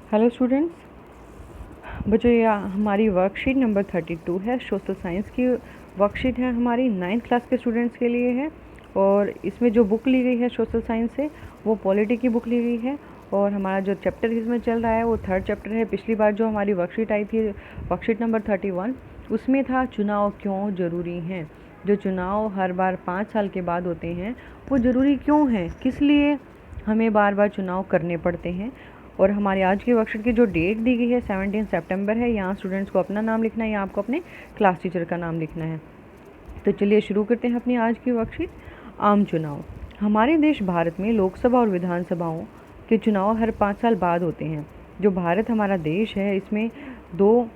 Hello students, बच्चों ये हमारी वर्कशीट नंबर 32 है। सोशल साइंस की वर्कशीट है, हमारी 9th क्लास के स्टूडेंट्स के लिए है। और इसमें जो बुक ली गई है सोशल साइंस से वो पॉलिटी की बुक ली गई है। और हमारा जो चैप्टर इसमें चल रहा है वो 3rd चैप्टर है। पिछली बार जो हमारी वर्कशीट आई थी, वर्कशीट नंबर 31, उसमें था चुनाव क्यों ज़रूरी हैं। जो चुनाव हर बार 5 साल के बाद होते हैं वो ज़रूरी क्यों हैं, किस लिए हमें बार बार चुनाव करने पड़ते हैं। और हमारी आज की वर्कशीट की जो डेट दी गई है 17 सितंबर है। यहाँ स्टूडेंट्स को अपना नाम लिखना है या आपको अपने क्लास टीचर का नाम लिखना है। तो चलिए शुरू करते हैं अपनी आज की वर्कशीट। आम चुनाव। हमारे देश भारत में लोकसभा और विधानसभाओं के चुनाव हर 5 साल बाद होते हैं। जो भारत हमारा देश है इसमें 2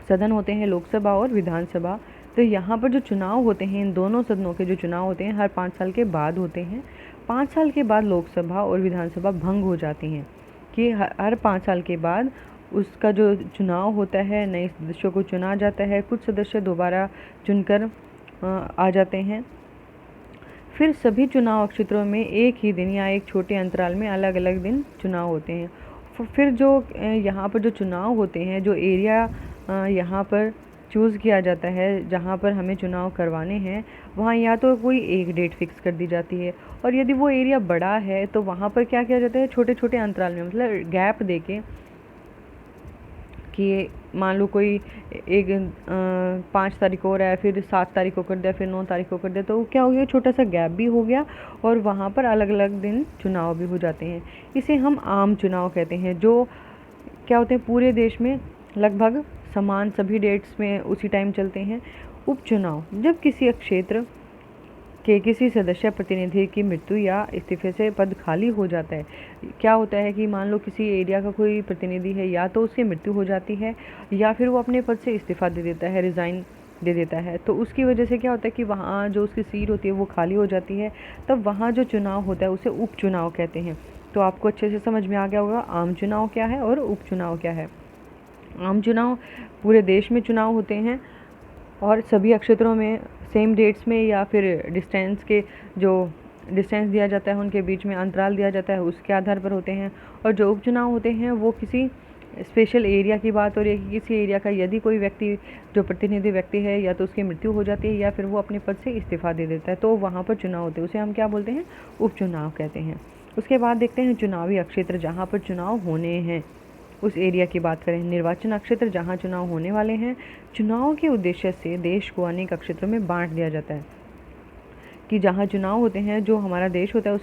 सदन होते हैं, लोकसभा और विधानसभा। तो यहाँ पर जो चुनाव होते हैं, इन दोनों सदनों के जो चुनाव होते हैं हर 5 साल के बाद होते हैं। 5 साल के बाद लोकसभा और विधानसभा भंग हो जाती हैं कि हर 5 साल के बाद उसका जो चुनाव होता है, नए सदस्यों को चुना जाता है। कुछ सदस्य दोबारा चुनकर आ जाते हैं। फिर सभी चुनाव क्षेत्रों में एक ही दिन या एक छोटे अंतराल में अलग अलग दिन चुनाव होते हैं। फिर जो यहाँ पर जो चुनाव होते हैं, जो एरिया यहाँ पर चूज़ किया जाता है जहाँ पर हमें चुनाव करवाने हैं, वहाँ या तो कोई एक डेट फिक्स कर दी जाती है। और यदि वो एरिया बड़ा है तो वहाँ पर क्या किया जाता है, छोटे छोटे अंतराल में, मतलब गैप देके कि मान लो कोई 5 तारीख को हो रहा है, फिर 7 तारीख को कर दिया, फिर 9 तारीख को कर दिया, तो क्या हो गया, छोटा सा गैप भी हो गया और वहाँ पर अलग अलग दिन चुनाव भी हो जाते हैं। इसे हम आम चुनाव कहते हैं। जो क्या होते हैं, पूरे देश में लगभग समान सभी डेट्स में उसी टाइम चलते हैं। उपचुनाव। जब किसी क्षेत्र के किसी सदस्य प्रतिनिधि की मृत्यु या इस्तीफे से पद खाली हो जाता है। क्या होता है कि मान लो किसी एरिया का कोई प्रतिनिधि है, या तो उसकी मृत्यु हो जाती है या फिर वो अपने पद से इस्तीफा दे देता है, रिज़ाइन दे देता है। तो उसकी वजह से क्या होता है कि वहाँ जो उसकी सीट होती है वो खाली हो जाती है। तब वहाँ जो चुनाव होता है उसे उपचुनाव कहते हैं। तो आपको अच्छे से समझ में आ गया होगा आम चुनाव क्या है और उपचुनाव क्या है। आम चुनाव पूरे देश में चुनाव होते हैं और सभी क्षेत्रों में सेम डेट्स में या फिर डिस्टेंस के जो डिस्टेंस दिया जाता है, उनके बीच में अंतराल दिया जाता है, उसके आधार पर होते हैं। और जो उपचुनाव होते हैं वो किसी स्पेशल एरिया की बात हो रही है कि किसी एरिया का यदि कोई व्यक्ति जो प्रतिनिधि व्यक्ति है या तो उसकी मृत्यु हो जाती है या फिर वो अपने पद से इस्तीफा दे देता है, तो वहाँ पर चुनाव होते हैं, उसे हम क्या बोलते हैं, उपचुनाव कहते हैं। उसके बाद देखते हैं चुनावी क्षेत्र, जहाँ पर चुनाव होने हैं उस एरिया की बात करें। निर्वाचन क्षेत्र, जहाँ चुनाव होने वाले हैं। चुनाव के उद्देश्य से देश को अनेक क्षेत्रों में बांट दिया जाता है कि जहाँ चुनाव होते हैं, जो हमारा देश होता है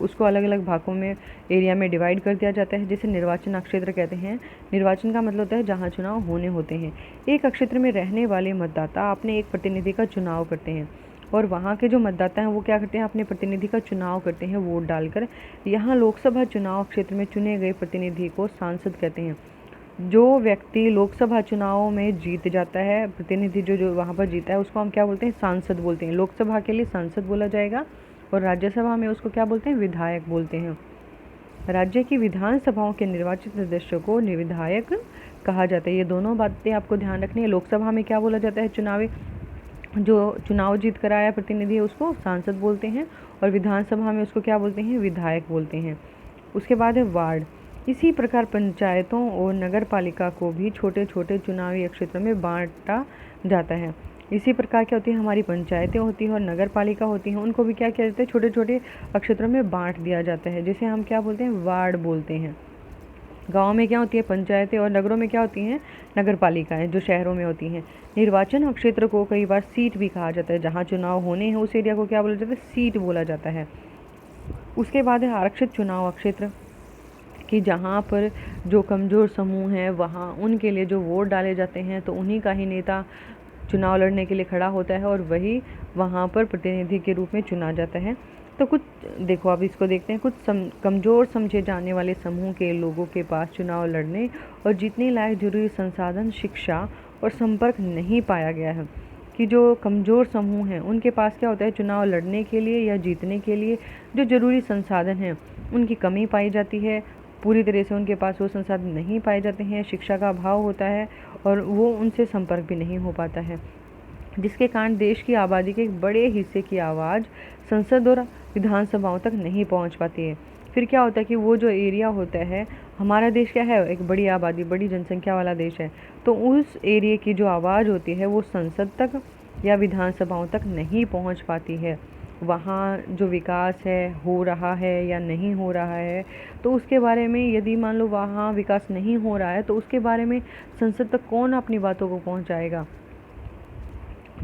उसको अलग अलग भागों में, एरिया में डिवाइड कर दिया जाता है, जिसे निर्वाचन क्षेत्र कहते हैं। निर्वाचन का मतलब होता है जहाँ चुनाव होने होते हैं। एक क्षेत्र में रहने वाले मतदाता अपने एक प्रतिनिधि का चुनाव करते हैं और वहाँ के जो मतदाता हैं वो क्या करते हैं, अपने प्रतिनिधि का चुनाव करते हैं वोट डालकर। यहाँ लोकसभा चुनाव क्षेत्र में चुने गए प्रतिनिधि को सांसद कहते हैं। जो व्यक्ति लोकसभा चुनाव में जीत जाता है, प्रतिनिधि जो वहाँ पर जीता है, उसको हम क्या बोलते हैं, सांसद बोलते हैं। लोकसभा के लिए सांसद बोला जाएगा और राज्यसभा में उसको क्या बोलते हैं, विधायक बोलते हैं। राज्य की विधानसभाओं के निर्वाचित सदस्यों को विधायक कहा जाता है। ये दोनों बातें आपको ध्यान रखनी है। लोकसभा में क्या बोला जाता है, जो चुनाव जीत कर आया प्रतिनिधि है उसको सांसद बोलते हैं और विधानसभा में उसको क्या बोलते हैं, विधायक बोलते हैं। उसके बाद है वार्ड। इसी प्रकार पंचायतों और नगर पालिका को भी छोटे छोटे चुनावी क्षेत्रों में बांटा जाता है। इसी प्रकार क्या होती है, हमारी पंचायतें होती हैं और नगर पालिका होती हैं, उनको भी क्या किया जाता है, छोटे छोटे क्षेत्रों में बांट दिया जाता है, जिसे हम क्या बोलते हैं, वार्ड बोलते हैं। गाँव में क्या होती है, पंचायतें, और नगरों में क्या होती हैं, नगर पालिकाएँ, जो शहरों में होती हैं। निर्वाचन क्षेत्र को कई बार सीट भी कहा जाता है। जहाँ चुनाव होने हैं उस एरिया को क्या बोला जाता है, सीट बोला जाता है। उसके बाद है आरक्षित चुनाव क्षेत्र, कि जहाँ पर जो कमज़ोर समूह हैं वहाँ उनके लिए जो वोट डाले जाते हैं, तो उन्हीं का ही नेता चुनाव लड़ने के लिए खड़ा होता है और वही वहाँ पर प्रतिनिधि के रूप में चुना जाता है। तो कुछ देखो, अब इसको देखते हैं। कुछ कमज़ोर समझे जाने वाले समूह के लोगों के पास चुनाव लड़ने और जीतने लायक जरूरी संसाधन, शिक्षा और संपर्क नहीं पाया गया है। कि जो कमज़ोर समूह हैं उनके पास क्या होता है, चुनाव लड़ने के लिए या जीतने के लिए जो ज़रूरी संसाधन हैं उनकी कमी पाई जाती है। पूरी तरह से उनके पास वो संसाधन नहीं पाए जाते हैं, शिक्षा का अभाव होता है और वो उनसे संपर्क भी नहीं हो पाता है, जिसके कारण देश की आबादी के एक बड़े हिस्से की आवाज़ संसद और विधानसभाओं तक नहीं पहुंच पाती है। फिर क्या होता है कि वो जो एरिया होता है हमारा देश क्या है, एक बड़ी आबादी, बड़ी जनसंख्या वाला देश है, तो उस एरिया की जो आवाज़ होती है वो संसद तक या विधानसभाओं तक नहीं पहुंच पाती है। वहाँ जो विकास है, हो रहा है या नहीं हो रहा है, तो उसके बारे में, यदि मान लो वहाँ विकास नहीं हो रहा है, तो उसके बारे में संसद तक कौन अपनी बातों को पहुँचाएगा।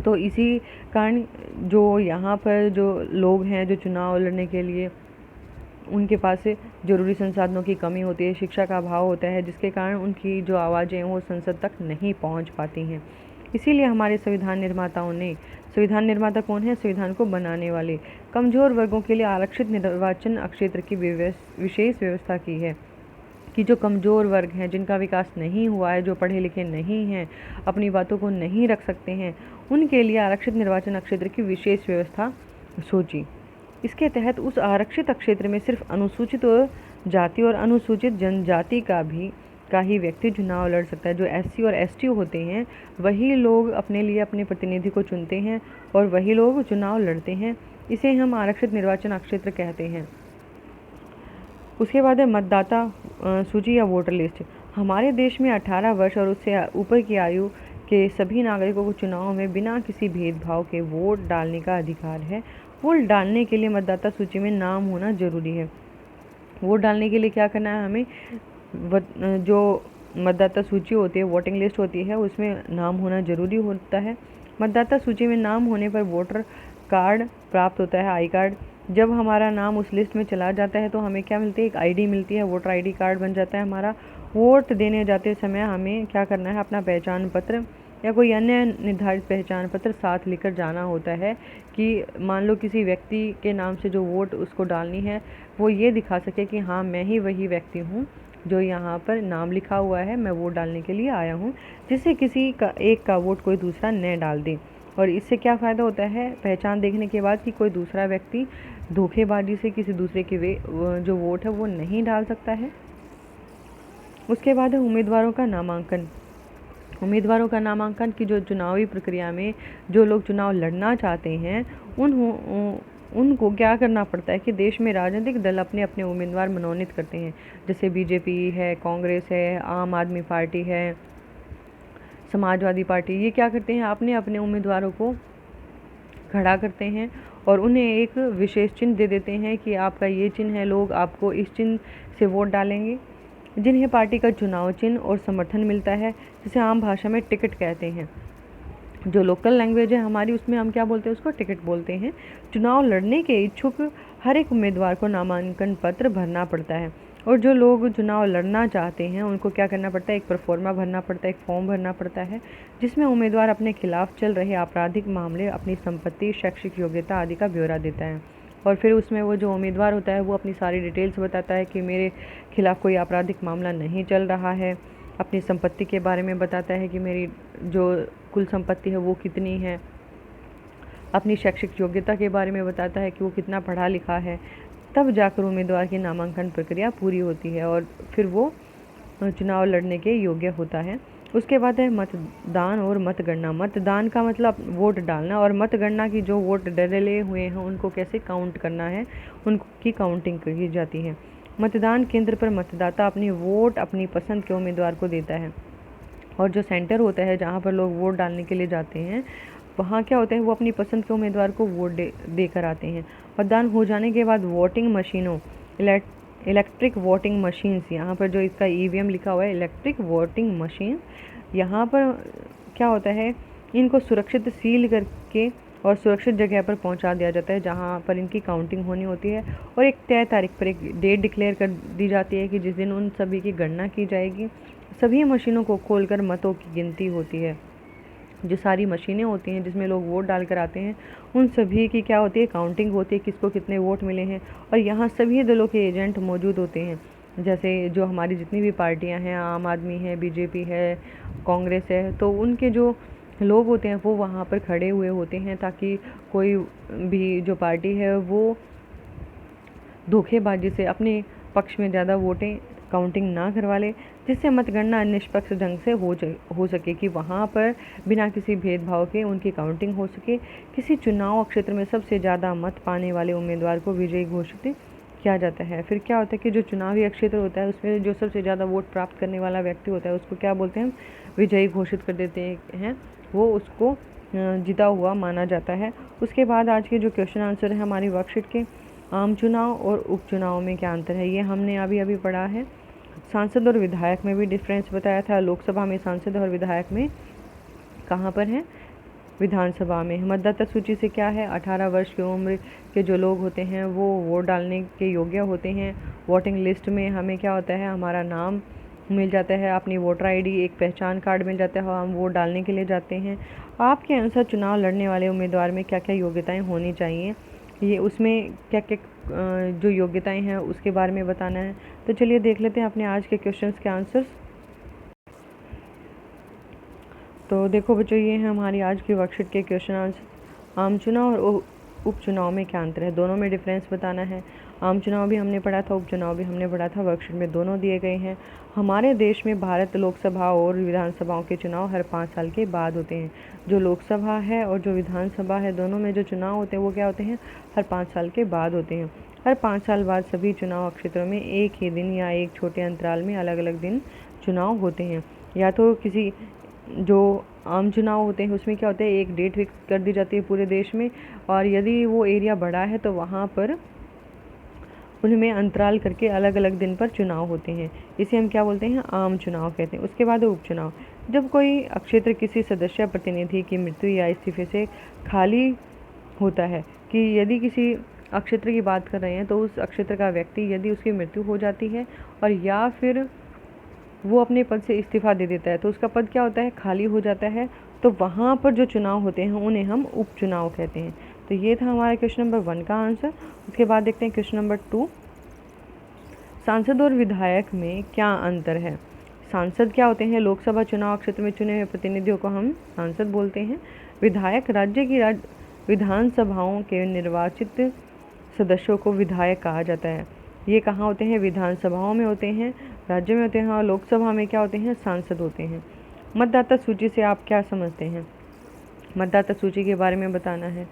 तो इसी कारण जो यहाँ पर जो लोग हैं जो चुनाव लड़ने के लिए, उनके पास ज़रूरी संसाधनों की कमी होती है, शिक्षा का अभाव होता है, जिसके कारण उनकी जो आवाज़ें हैं वो संसद तक नहीं पहुंच पाती हैं। इसीलिए हमारे संविधान निर्माताओं ने, संविधान निर्माता कौन है, संविधान को बनाने वाले, कमज़ोर वर्गों के लिए आरक्षित निर्वाचन क्षेत्र की विशेष व्यवस्था की है कि जो कमज़ोर वर्ग हैं, जिनका विकास नहीं हुआ है, जो पढ़े लिखे नहीं हैं, अपनी बातों को नहीं रख सकते हैं, उनके लिए आरक्षित निर्वाचन क्षेत्र की विशेष व्यवस्था सोची। इसके तहत उस आरक्षित क्षेत्र में सिर्फ अनुसूचित जाति और अनुसूचित जनजाति का ही व्यक्ति चुनाव लड़ सकता है। जो एससी और एसटी होते हैं, वही लोग अपने लिए अपने प्रतिनिधि को चुनते हैं और वही लोग चुनाव लड़ते हैं। इसे हम आरक्षित निर्वाचन क्षेत्र कहते हैं। उसके बाद है मतदाता सूची या वोटर लिस्ट। हमारे देश में 18 वर्ष और उससे ऊपर की आयु के सभी नागरिकों को चुनाव में बिना किसी भेदभाव के वोट डालने का अधिकार है। वोट डालने के लिए मतदाता सूची में नाम होना जरूरी है। वोट डालने के लिए क्या करना है, हमें जो मतदाता सूची होती है, वोटिंग लिस्ट होती है, उसमें नाम होना जरूरी होता है। मतदाता सूची में नाम होने पर वोटर कार्ड प्राप्त होता है, आई कार्ड। जब हमारा नाम उस लिस्ट में चला जाता है तो हमें क्या मिलती है, एक आईडी मिलती है, वोटर आईडी कार्ड बन जाता है हमारा। वोट देने जाते समय हमें क्या करना है, अपना पहचान पत्र या कोई अन्य निर्धारित पहचान पत्र साथ लेकर जाना होता है कि मान लो किसी व्यक्ति के नाम से जो वोट उसको डालनी है, वो ये दिखा सके कि हाँ, मैं ही वही व्यक्ति हूँ जो यहाँ पर नाम लिखा हुआ है, मैं वोट डालने के लिए आया हूँ, जिससे किसी का एक का वोट कोई दूसरा न डाल दे। और इससे क्या फ़ायदा होता है, पहचान देखने के बाद कि कोई दूसरा व्यक्ति धोखेबाजी से किसी दूसरे के जो वोट है वो नहीं डाल सकता है। उसके बाद है उम्मीदवारों का नामांकन। उम्मीदवारों का नामांकन की जो चुनावी प्रक्रिया में जो लोग चुनाव लड़ना चाहते हैं, उनको क्या करना पड़ता है कि देश में राजनीतिक दल अपने अपने उम्मीदवार मनोनीत करते हैं। जैसे बीजेपी है, कांग्रेस है, आम आदमी पार्टी है, समाजवादी पार्टी, ये क्या करते हैं, अपने अपने उम्मीदवारों को खड़ा करते हैं और उन्हें एक विशेष चिन्ह दे देते हैं कि आपका ये चिन्ह है, लोग आपको इस चिन्ह से वोट डालेंगे, जिन्हें पार्टी का चुनाव चिन्ह और समर्थन मिलता है, जिसे आम भाषा में टिकट कहते हैं। जो लोकल लैंग्वेज है हमारी, उसमें हम क्या बोलते हैं, उसको टिकट बोलते हैं। चुनाव लड़ने के इच्छुक हर एक उम्मीदवार को नामांकन पत्र भरना पड़ता है और जो लोग चुनाव लड़ना चाहते हैं उनको क्या करना पड़ता है, एक प्रोफार्मा भरना पड़ता है, एक फॉर्म भरना पड़ता है, जिसमें उम्मीदवार अपने खिलाफ चल रहे आपराधिक मामले, अपनी संपत्ति, शैक्षिक योग्यता आदि का ब्यौरा देता है। और फिर उसमें वो जो उम्मीदवार होता है वो अपनी सारी डिटेल्स बताता है कि मेरे खिलाफ़ कोई आपराधिक मामला नहीं चल रहा है, अपनी संपत्ति के बारे में बताता है कि मेरी जो कुल संपत्ति है वो कितनी है, अपनी शैक्षिक योग्यता के बारे में बताता है कि वो कितना पढ़ा लिखा है। तब जाकर उम्मीदवार की नामांकन प्रक्रिया पूरी होती है और फिर वो चुनाव लड़ने के योग्य होता है। उसके बाद है मतदान और मतगणना। मतदान का मतलब वोट डालना, और मतगणना की जो वोट डले हुए हैं उनको कैसे काउंट करना है, उनकी काउंटिंग की जाती है। मतदान केंद्र पर मतदाता अपनी वोट अपनी पसंद के उम्मीदवार को देता है और जो सेंटर होता है जहाँ पर लोग वोट डालने के लिए जाते हैं, वहाँ क्या होता है, वो अपनी पसंद के उम्मीदवार को वोट देकर आते हैं। मतदान हो जाने के बाद वोटिंग मशीनों, इलेक्ट्रिक वोटिंग मशीन्स, यहाँ पर जो इसका ईवीएम लिखा हुआ है, इलेक्ट्रिक वोटिंग मशीन, यहाँ पर क्या होता है, इनको सुरक्षित सील करके और सुरक्षित जगह पर पहुंचा दिया जाता है जहां पर इनकी काउंटिंग होनी होती है। और एक तय तारीख पर एक डेट डिक्लेयर कर दी जाती है कि जिस दिन उन सभी की गणना की जाएगी। सभी मशीनों को खोलकर मतों की गिनती होती है। जो सारी मशीनें होती हैं जिसमें लोग वोट डाल कर आते हैं, उन सभी की क्या होती है, काउंटिंग होती है, किसको कितने वोट मिले हैं। और यहाँ सभी दलों के एजेंट मौजूद होते हैं, जैसे जो हमारी जितनी भी पार्टियाँ हैं, आम आदमी है, बीजेपी है, कांग्रेस है, तो उनके जो लोग होते हैं वो वहाँ पर खड़े हुए होते हैं ताकि कोई भी जो पार्टी है वो धोखेबाजी से अपने पक्ष में ज़्यादा वोटें काउंटिंग ना करवा ले, जिससे मतगणना निष्पक्ष ढंग से हो सके कि वहाँ पर बिना किसी भेदभाव के उनकी काउंटिंग हो सके। किसी चुनाव क्षेत्र में सबसे ज़्यादा मत पाने वाले उम्मीदवार को विजयी घोषित किया जाता है। फिर क्या होता है कि जो चुनावी क्षेत्र होता है उसमें जो सबसे ज़्यादा वोट प्राप्त करने वाला व्यक्ति होता है उसको क्या बोलते हैं, विजयी घोषित कर देते हैं, वो उसको जीता हुआ माना जाता है। उसके बाद आज के जो क्वेश्चन आंसर है हमारी वर्कशीट के, आम चुनाव और उपचुनाव में क्या अंतर है, ये हमने अभी अभी पढ़ा है। सांसद और विधायक में भी डिफरेंस बताया था, लोकसभा में सांसद और विधायक में कहाँ पर है, विधानसभा में। मतदाता सूची से क्या है, 18 वर्ष की उम्र के जो लोग होते हैं वो वोट डालने के योग्य होते हैं। वोटिंग लिस्ट में हमें क्या होता है, हमारा नाम मिल जाता है, अपनी वोटर आईडी, एक पहचान कार्ड मिल जाता है, हम वोट डालने के लिए जाते हैं। आपके अनुसार चुनाव लड़ने वाले उम्मीदवार में क्या क्या योग्यताएं होनी चाहिए, ये उसमें क्या क्या जो योग्यताएं हैं उसके बारे में बताना है। तो चलिए देख लेते हैं अपने आज के क्वेश्चंस के आंसर्स। तो देखो बच्चों, ये है हमारी आज की वर्कशीट के क्वेश्चन आंसर। आम चुनाव और उपचुनाव में क्या अंतर है, दोनों में डिफरेंस बताना है। आम चुनाव भी हमने पढ़ा था, उपचुनाव भी हमने पढ़ा था, वर्कशीट में दोनों दिए गए हैं। हमारे देश में भारत लोकसभा और विधानसभाओं के चुनाव हर 5 साल के बाद होते हैं। जो लोकसभा है और जो विधानसभा है, दोनों में जो चुनाव होते हैं वो क्या होते हैं, हर 5 साल के बाद होते हैं। हर 5 साल बाद सभी चुनाव क्षेत्रों में एक ही दिन या एक छोटे अंतराल में अलग अलग दिन चुनाव होते हैं। या तो किसी जो आम चुनाव होते हैं उसमें क्या होता है, एक डेट फिक्स कर दी जाती है पूरे देश में, और यदि वो एरिया बड़ा है तो वहाँ पर उनमें अंतराल करके अलग अलग दिन पर चुनाव होते हैं। इसे हम क्या बोलते हैं, आम चुनाव कहते हैं। उसके बाद उपचुनाव, जब कोई क्षेत्र किसी सदस्य प्रतिनिधि की मृत्यु या इस्तीफे से खाली होता है, कि यदि किसी क्षेत्र की बात कर रहे हैं तो उस क्षेत्र का व्यक्ति यदि उसकी मृत्यु हो जाती है और या फिर वो अपने पद से इस्तीफा दे देता है तो उसका पद क्या होता है, खाली हो जाता है। तो वहाँ पर जो चुनाव होते हैं उन्हें हम उपचुनाव कहते हैं। तो ये था हमारा क्वेश्चन नंबर 1 का आंसर। उसके बाद देखते हैं क्वेश्चन नंबर 2, सांसद और विधायक में क्या अंतर है। सांसद क्या होते हैं, लोकसभा चुनाव क्षेत्र में चुने हुए प्रतिनिधियों को हम सांसद बोलते हैं। विधायक राज्य की विधानसभाओं के निर्वाचित सदस्यों को विधायक कहा जाता है। ये कहाँ होते हैं, विधानसभाओं में होते हैं, राज्य में होते हैं, और लोकसभा में क्या होते हैं, सांसद होते हैं। मतदाता सूची से आप क्या समझते हैं, मतदाता सूची के बारे में बताना है।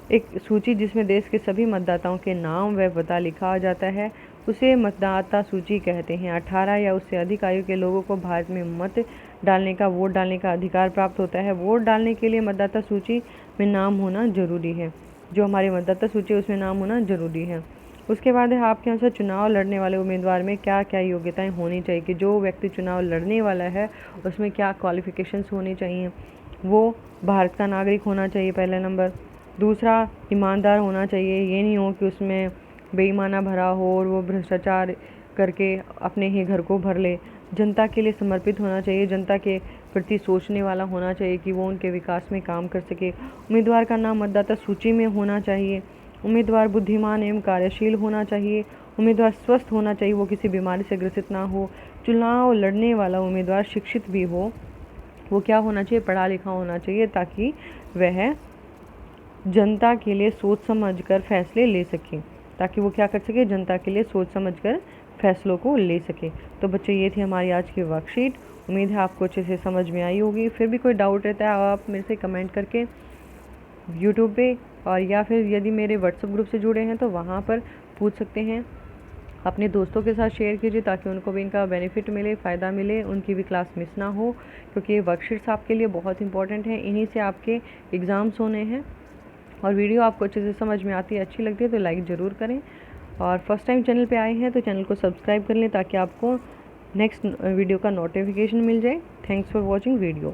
एक सूची जिसमें देश के सभी मतदाताओं के नाम व पता लिखा जाता है उसे मतदाता सूची कहते हैं। 18 या उससे अधिक आयु के लोगों को भारत में मत डालने का, वोट डालने का अधिकार प्राप्त होता है। वोट डालने के लिए मतदाता सूची में नाम होना जरूरी है, जो हमारी मतदाता सूची है उसमें नाम होना जरूरी है। उसके बाद है आपके अनुसार चुनाव लड़ने वाले उम्मीदवार में क्या क्या योग्यताएं होनी चाहिए, कि जो व्यक्ति चुनाव लड़ने वाला है उसमें क्या क्वालिफिकेशंस होनी चाहिए। वो भारत का नागरिक होना चाहिए, पहला नंबर। दूसरा, ईमानदार होना चाहिए, ये नहीं हो कि उसमें बेईमाना भरा हो और वो भ्रष्टाचार करके अपने ही घर को भर ले। जनता के लिए समर्पित होना चाहिए, जनता के प्रति सोचने वाला होना चाहिए कि वो उनके विकास में काम कर सके। उम्मीदवार का नाम मतदाता सूची में होना चाहिए। उम्मीदवार बुद्धिमान एवं कार्यशील होना चाहिए। उम्मीदवार स्वस्थ होना चाहिए, वो किसी बीमारी से ग्रसित ना हो। चुनाव लड़ने वाला उम्मीदवार शिक्षित भी हो, वो क्या होना चाहिए, पढ़ा लिखा होना चाहिए, ताकि वह जनता के लिए सोच समझकर फैसले ले सके, ताकि वो क्या कर सके, जनता के लिए सोच समझकर फैसलों को ले सके। तो बच्चों, ये थी हमारी आज की वर्कशीट। उम्मीद है आपको अच्छे से समझ में आई होगी। फिर भी कोई डाउट रहता है आप मेरे से कमेंट करके यूट्यूब पे, और या फिर यदि मेरे व्हाट्सएप ग्रुप से जुड़े हैं तो वहाँ पर पूछ सकते हैं। अपने दोस्तों के साथ शेयर कीजिए ताकि उनको भी इनका बेनिफिट मिले, फ़ायदा मिले, उनकी भी क्लास मिस ना हो, क्योंकि ये वर्कशीट्स आपके लिए बहुत इंपॉर्टेंट है। इन्हीं से आपके एग्ज़ाम्स होने हैं। और वीडियो आपको अच्छे से समझ में आती है, अच्छी लगती है तो लाइक ज़रूर करें, और फर्स्ट टाइम चैनल पे आए हैं तो चैनल को सब्सक्राइब कर लें ताकि आपको नेक्स्ट वीडियो का नोटिफिकेशन मिल जाए। Thanks for watching video.